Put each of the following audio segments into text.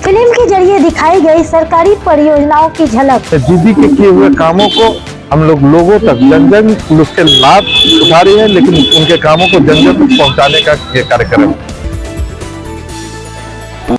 Film के जरिए दिखाई गई सरकारी परियोजनाओं की झलक। दीदी के किए हुए कामों को हम लोगों तक जन जन उसके लाभ उठा रही है, लेकिन उनके कामों को जन जन तक पहुंचाने का ये कार्यक्रम।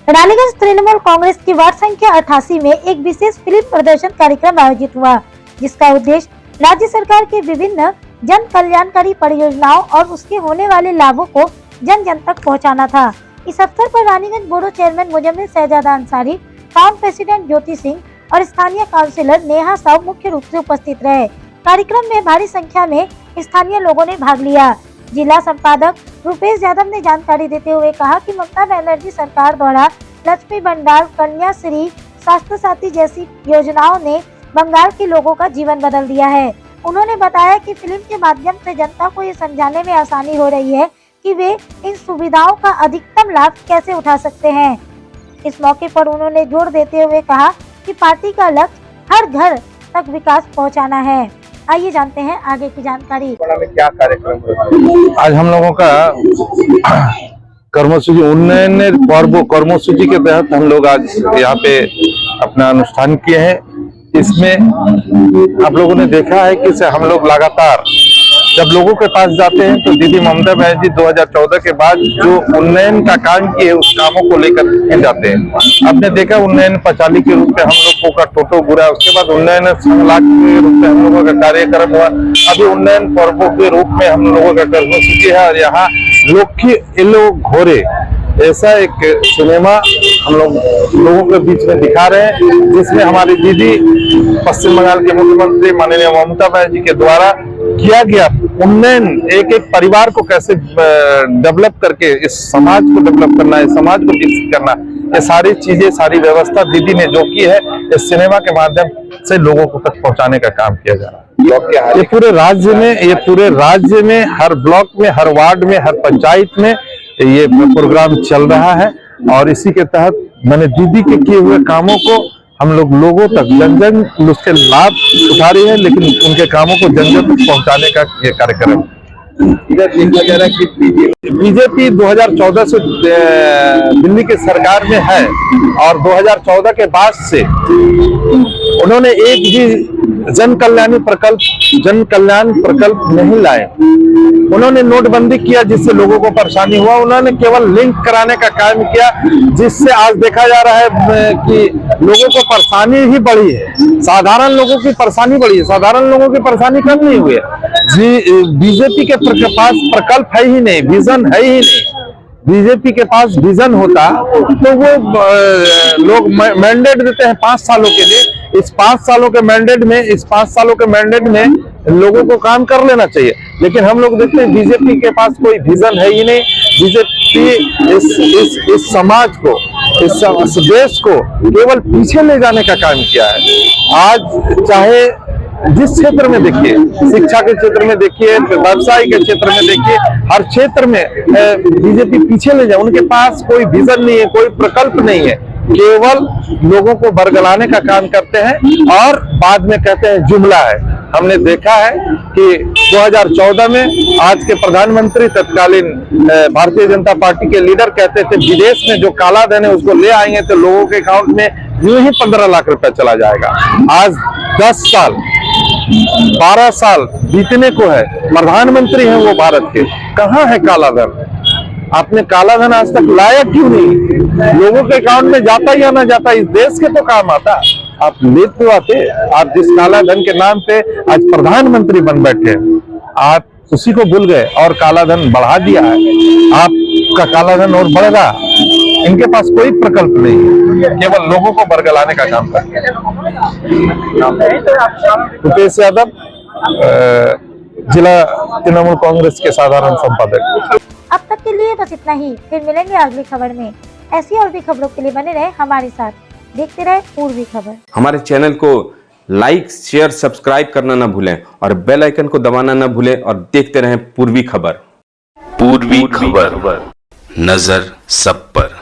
रानीगंज तृणमूल कांग्रेस की वार्ड संख्या 88 में एक विशेष फिल्म प्रदर्शन कार्यक्रम आयोजित हुआ, जिसका उद्देश्य राज्य सरकार के विभिन्न जन कल्याणकारी परियोजनाओं और उसके होने वाले लाभों को जन जन तक पहुंचाना था। इस अवसर पर रानीगंज बोर्ड चेयरमैन मुजम्मिल शहजादा अंसारी, टाउन प्रेसिडेंट ज्योति सिंह और स्थानीय काउंसिलर नेहा साहू मुख्य रूप से उपस्थित रहे। कार्यक्रम में भारी संख्या में स्थानीय लोगों ने भाग लिया। जिला संपादक रुपेश यादव ने जानकारी देते हुए कहा कि ममता बनर्जी सरकार द्वारा लक्ष्मी भंडार, कन्याश्री, स्वास्थ्य साथी जैसी योजनाओं ने बंगाल के लोगों का जीवन बदल दिया है। उन्होंने बताया कि फिल्म के माध्यम से जनता को ये समझाने में आसानी हो रही है कि वे इन सुविधाओं का अधिकतम लाभ कैसे उठा सकते हैं। इस मौके पर उन्होंने जोर देते हुए कहा कि पार्टी का लक्ष्य हर घर तक विकास पहुंचाना है। आइए जानते हैं आगे की जानकारी। क्या कार्यक्रम आज हम लोगों का कर्मसूची उन्नयन पर्व कर्मसूची के तहत हम लोग आज यहाँ पे अपना अनुष्ठान किए हैं। इसमें आप लोगों ने देखा है कि हम लोग लगातार जब लोगों के पास जाते हैं तो दीदी ममता बनर्जी 2014 के बाद जो उन्नयन का काम किए उस कामों को लेकर के जाते हैं। आपने देखा उन्नयन पचाली के रूप में हम लोगों का टोटो गुरा, उसके बाद उन्नयन संगलाट के रूप में हम लोगों का कार्यक्रम हुआ, अभी उन्नयन पर्वों के रूप में हम लोगों का कर्मसूची है। और यहाँ लोग घोरे ऐसा एक सिनेमा हम लोगों के बीच में दिखा रहे हैं, जिसमें हमारी दीदी पश्चिम बंगाल के मुख्यमंत्री माननीय ममता बनर्जी के द्वारा किया गया उन्नयन, एक एक परिवार को कैसे डेवलप करके इस समाज को डेवलप करना है, समाज को विकसित करना, ये सारी चीजें, सारी व्यवस्था दीदी ने जो की है इस सिनेमा के माध्यम से लोगों को तक पहुंचाने का काम किया जा रहा है। ये पूरे राज्य में हर ब्लॉक में, हर वार्ड में, हर पंचायत में ये प्रोग्राम चल रहा है। और इसी के तहत मैंने दीदी के किए हुए कामों को हम लोगों तक जन जन उसके लाभ उठा रही है, लेकिन उनके कामों को जन जन तक पहुंचाने का ये कार्यक्रम। इधर देखा जा रहा है कि बीजेपी 2014 से दिल्ली की सरकार में है और 2014 के बाद से उन्होंने एक भी जन कल्याण प्रकल्प नहीं लाए। उन्होंने नोटबंदी किया जिससे लोगों को परेशानी हुआ, उन्होंने केवल लिंक कराने का काम किया, जिससे आज देखा जा रहा है कि लोगों को परेशानी ही बढ़ी है, साधारण लोगों की परेशानी बढ़ी है, साधारण लोगों की परेशानी कम नहीं हुई है। बीजेपी के पास प्रकल्प है ही नहीं, विजन है ही नहीं। बीजेपी के पास विजन होता तो वो लोग मैंडेट देते हैं 5 सालों के लिए। इस 5 सालों के मैंडेट में लोगों को काम कर लेना चाहिए, लेकिन हम लोग देखते हैं बीजेपी के पास कोई विजन है ही नहीं। बीजेपी इस समाज को, इस देश को केवल पीछे ले जाने का काम किया है। आज चाहे जिस क्षेत्र में देखिए, शिक्षा के क्षेत्र में देखिए, व्यवसाय के क्षेत्र में देखिए, हर क्षेत्र में बीजेपी पीछे ले जाए। उनके पास कोई विजन नहीं है, कोई प्रकल्प नहीं है, केवल लोगों को बरगलाने का काम करते हैं और बाद में कहते हैं जुमला है। हमने देखा है कि 2014 में आज के प्रधानमंत्री तत्कालीन भारतीय जनता पार्टी के लीडर कहते थे विदेश में जो काला धन है उसको ले आएंगे तो लोगों के अकाउंट में यूं ही 15 लाख रुपए चला जाएगा। आज 10 साल 12 साल बीतने को है, प्रधानमंत्री हैं वो भारत के, कहाँ है काला धन? आपने काला धन आज तक लाया क्यों नहीं? लोगों के अकाउंट में जाता या ना जाता, इस देश के तो काम आता, आप ले तो आते। आप जिस काला धन के नाम पे आज प्रधानमंत्री बन बैठे, आप उसी को भूल गए और काला धन बढ़ा दिया है। आपका काला धन और बढ़ेगा। इनके पास कोई प्रकल्प नहीं है, केवल लोगों को बरगलाने का काम करते हैं। रुपेश यादव, जिला तृणमूल कांग्रेस के साधारण संपादक। अब तक के लिए बस इतना ही, फिर मिलेंगे अगली खबर में। ऐसी और भी खबरों के लिए बने रहे हमारे साथ, देखते रहे पूर्वी खबर। हमारे चैनल को लाइक, शेयर, सब्सक्राइब करना ना भूलें और बेल आइकन को दबाना ना भूलें और देखते रहें पूर्वी खबर। पूर्वी खबर, नजर सब पर।